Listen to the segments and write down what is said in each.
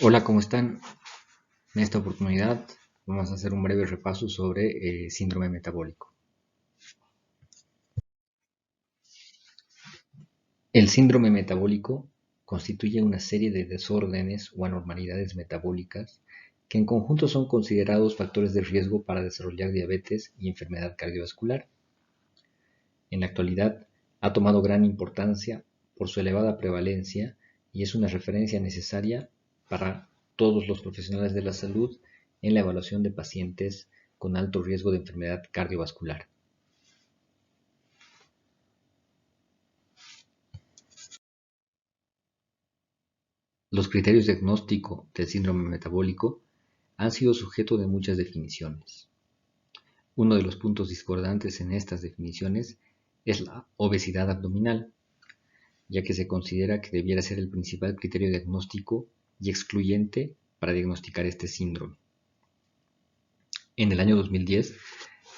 Hola, ¿cómo están? En esta oportunidad vamos a hacer un breve repaso sobre síndrome metabólico. El síndrome metabólico constituye una serie de desórdenes o anormalidades metabólicas que en conjunto son considerados factores de riesgo para desarrollar diabetes y enfermedad cardiovascular. En la actualidad ha tomado gran importancia por su elevada prevalencia y es una referencia necesaria para todos los profesionales de la salud en la evaluación de pacientes con alto riesgo de enfermedad cardiovascular. Los criterios de diagnóstico del síndrome metabólico han sido sujeto de muchas definiciones. Uno de los puntos discordantes en estas definiciones es la obesidad abdominal, ya que se considera que debiera ser el principal criterio diagnóstico y excluyente para diagnosticar este síndrome. En el año 2010,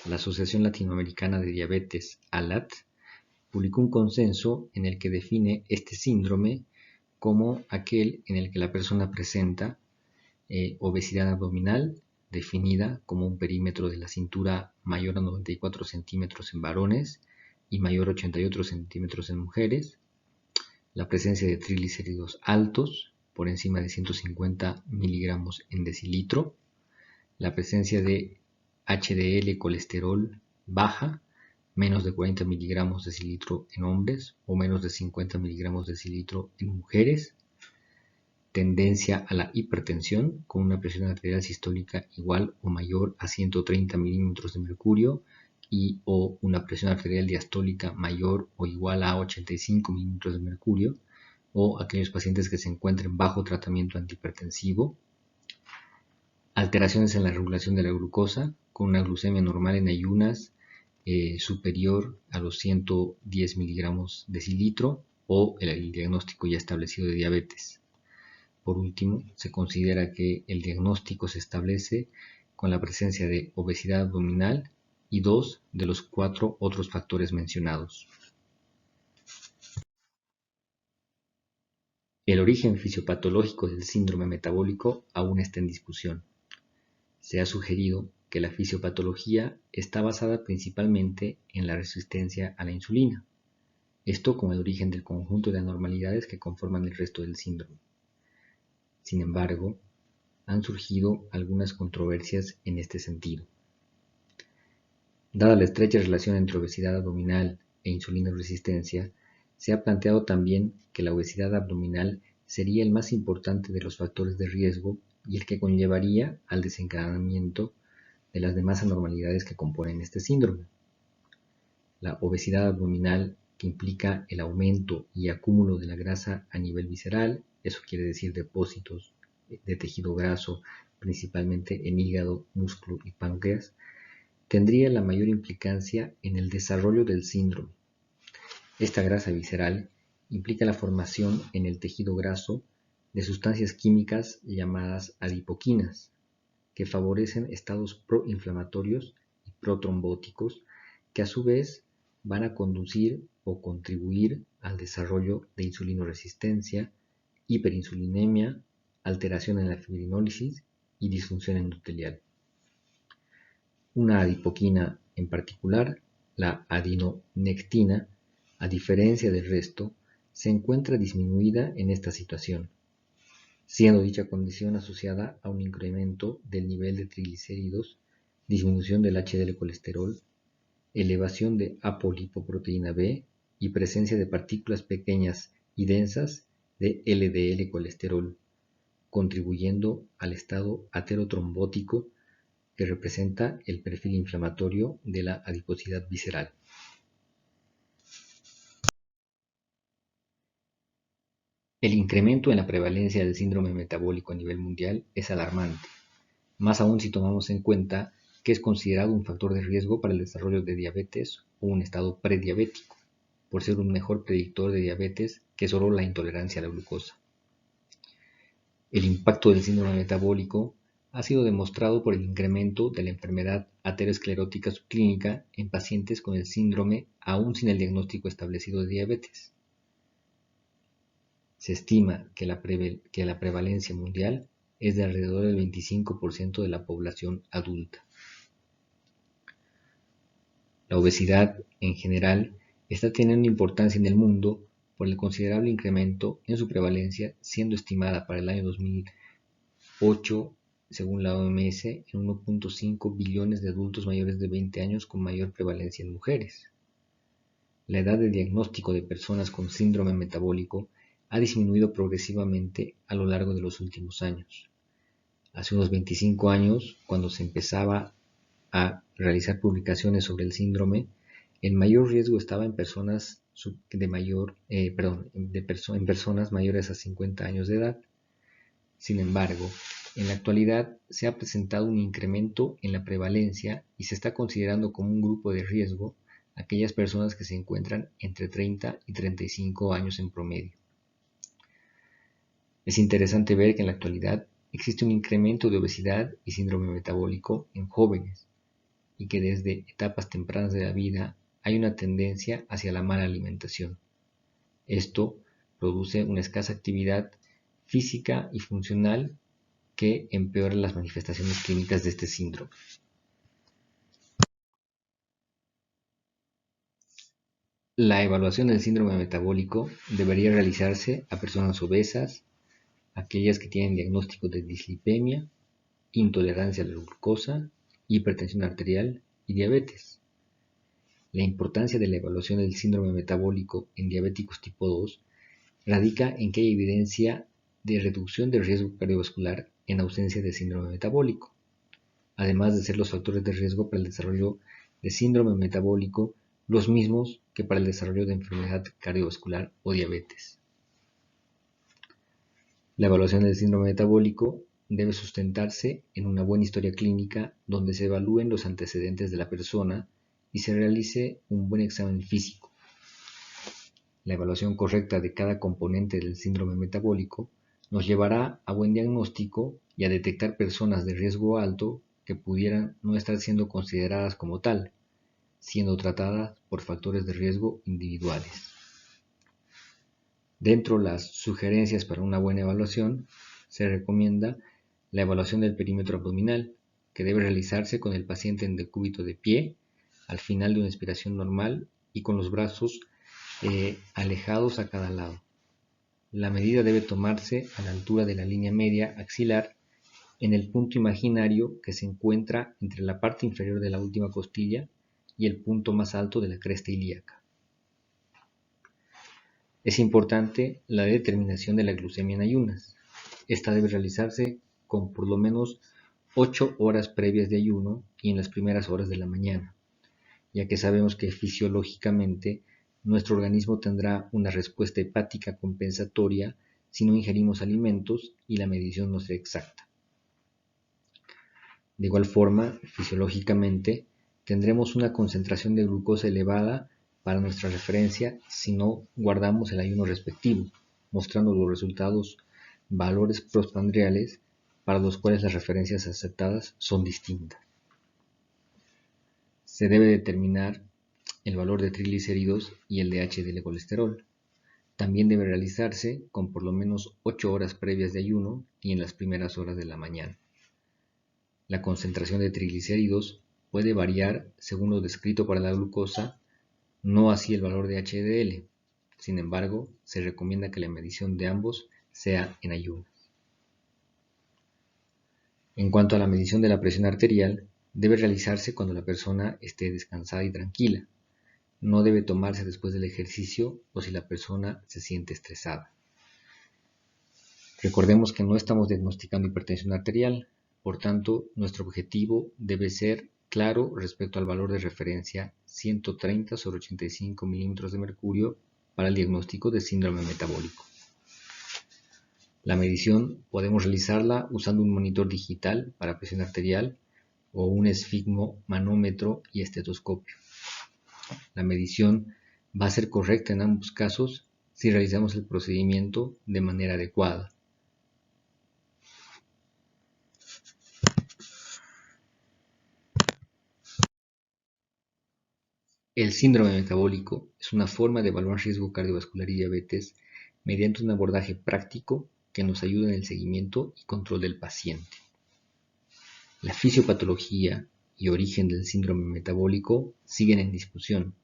la Asociación Latinoamericana de Diabetes, ALAT, publicó un consenso en el que define este síndrome como aquel en el que la persona presenta obesidad abdominal, definida como un perímetro de la cintura mayor a 94 centímetros en varones y mayor a 88 centímetros en mujeres, la presencia de triglicéridos altos, por encima de 150 miligramos en decilitro, la presencia de HDL colesterol baja, menos de 40 miligramos decilitro en hombres o menos de 50 miligramos decilitro en mujeres, tendencia a la hipertensión con una presión arterial sistólica igual o mayor a 130 milímetros de mercurio y o una presión arterial diastólica mayor o igual a 85 milímetros de mercurio, o aquellos pacientes que se encuentren bajo tratamiento antihipertensivo, alteraciones en la regulación de la glucosa con una glucemia normal en ayunas superior a los 110 miligramos decilitro o el diagnóstico ya establecido de diabetes. Por último, se considera que el diagnóstico se establece con la presencia de obesidad abdominal y 2 de los 4 otros factores mencionados. El origen fisiopatológico del síndrome metabólico aún está en discusión. Se ha sugerido que la fisiopatología está basada principalmente en la resistencia a la insulina, esto como el origen del conjunto de anormalidades que conforman el resto del síndrome. Sin embargo, han surgido algunas controversias en este sentido. Dada la estrecha relación entre obesidad abdominal e insulinoresistencia, se ha planteado también que la obesidad abdominal sería el más importante de los factores de riesgo y el que conllevaría al desencadenamiento de las demás anormalidades que componen este síndrome. La obesidad abdominal, que implica el aumento y acúmulo de la grasa a nivel visceral, eso quiere decir depósitos de tejido graso, principalmente en hígado, músculo y páncreas, tendría la mayor implicancia en el desarrollo del síndrome. Esta grasa visceral implica la formación en el tejido graso de sustancias químicas llamadas adipoquinas, que favorecen estados proinflamatorios y protrombóticos que a su vez van a conducir o contribuir al desarrollo de insulinoresistencia, hiperinsulinemia, alteración en la fibrinólisis y disfunción endotelial. Una adipoquina en particular, la adinonectina, a diferencia del resto, se encuentra disminuida en esta situación, siendo dicha condición asociada a un incremento del nivel de triglicéridos, disminución del HDL colesterol, elevación de apolipoproteína B y presencia de partículas pequeñas y densas de LDL colesterol, contribuyendo al estado aterotrombótico que representa el perfil inflamatorio de la adiposidad visceral. El incremento en la prevalencia del síndrome metabólico a nivel mundial es alarmante, más aún si tomamos en cuenta que es considerado un factor de riesgo para el desarrollo de diabetes o un estado prediabético, por ser un mejor predictor de diabetes que solo la intolerancia a la glucosa. El impacto del síndrome metabólico ha sido demostrado por el incremento de la enfermedad aterosclerótica subclínica en pacientes con el síndrome aún sin el diagnóstico establecido de diabetes. Se estima que la prevalencia mundial es de alrededor del 25% de la población adulta. La obesidad, en general, está teniendo importancia en el mundo por el considerable incremento en su prevalencia, siendo estimada para el año 2008, según la OMS, en 1.5 billones de adultos mayores de 20 años con mayor prevalencia en mujeres. La edad de diagnóstico de personas con síndrome metabólico ha disminuido progresivamente a lo largo de los últimos años. Hace unos 25 años, cuando se empezaba a realizar publicaciones sobre el síndrome, el mayor riesgo estaba en personas en personas mayores a 50 años de edad. Sin embargo, en la actualidad se ha presentado un incremento en la prevalencia y se está considerando como un grupo de riesgo aquellas personas que se encuentran entre 30 y 35 años en promedio. Es interesante ver que en la actualidad existe un incremento de obesidad y síndrome metabólico en jóvenes y que desde etapas tempranas de la vida hay una tendencia hacia la mala alimentación. Esto produce una escasa actividad física y funcional que empeora las manifestaciones clínicas de este síndrome. La evaluación del síndrome metabólico debería realizarse a personas obesas, aquellas que tienen diagnóstico de dislipemia, intolerancia a la glucosa, hipertensión arterial y diabetes. La importancia de la evaluación del síndrome metabólico en diabéticos tipo 2 radica en que hay evidencia de reducción del riesgo cardiovascular en ausencia de síndrome metabólico, además de ser los factores de riesgo para el desarrollo de síndrome metabólico los mismos que para el desarrollo de enfermedad cardiovascular o diabetes. La evaluación del síndrome metabólico debe sustentarse en una buena historia clínica donde se evalúen los antecedentes de la persona y se realice un buen examen físico. La evaluación correcta de cada componente del síndrome metabólico nos llevará a buen diagnóstico y a detectar personas de riesgo alto que pudieran no estar siendo consideradas como tal, siendo tratadas por factores de riesgo individuales. Dentro de las sugerencias para una buena evaluación, se recomienda la evaluación del perímetro abdominal, que debe realizarse con el paciente en decúbito de pie, al final de una expiración normal y con los brazos alejados a cada lado. La medida debe tomarse a la altura de la línea media axilar en el punto imaginario que se encuentra entre la parte inferior de la última costilla y el punto más alto de la cresta ilíaca. Es importante la determinación de la glucemia en ayunas. Esta debe realizarse con por lo menos 8 horas previas de ayuno y en las primeras horas de la mañana, ya que sabemos que fisiológicamente nuestro organismo tendrá una respuesta hepática compensatoria si no ingerimos alimentos y la medición no será exacta. De igual forma, fisiológicamente, tendremos una concentración de glucosa elevada para nuestra referencia si no guardamos el ayuno respectivo, mostrando los resultados valores postprandiales para los cuales las referencias aceptadas son distintas. Se debe determinar el valor de triglicéridos y el de HDL colesterol. También debe realizarse con por lo menos 8 horas previas de ayuno y en las primeras horas de la mañana. La concentración de triglicéridos puede variar según lo descrito para la glucosa, no así el valor de HDL. Sin embargo, se recomienda que la medición de ambos sea en ayunas. En cuanto a la medición de la presión arterial, debe realizarse cuando la persona esté descansada y tranquila. No debe tomarse después del ejercicio o si la persona se siente estresada. Recordemos que no estamos diagnosticando hipertensión arterial, por tanto, nuestro objetivo debe ser claro respecto al valor de referencia 130 sobre 85 milímetros de mercurio para el diagnóstico de síndrome metabólico. La medición podemos realizarla usando un monitor digital para presión arterial o un esfigmomanómetro y estetoscopio. La medición va a ser correcta en ambos casos si realizamos el procedimiento de manera adecuada. El síndrome metabólico es una forma de evaluar riesgo cardiovascular y diabetes mediante un abordaje práctico que nos ayude en el seguimiento y control del paciente. La fisiopatología y origen del síndrome metabólico siguen en discusión.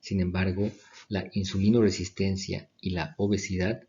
Sin embargo, la insulinoresistencia y la obesidad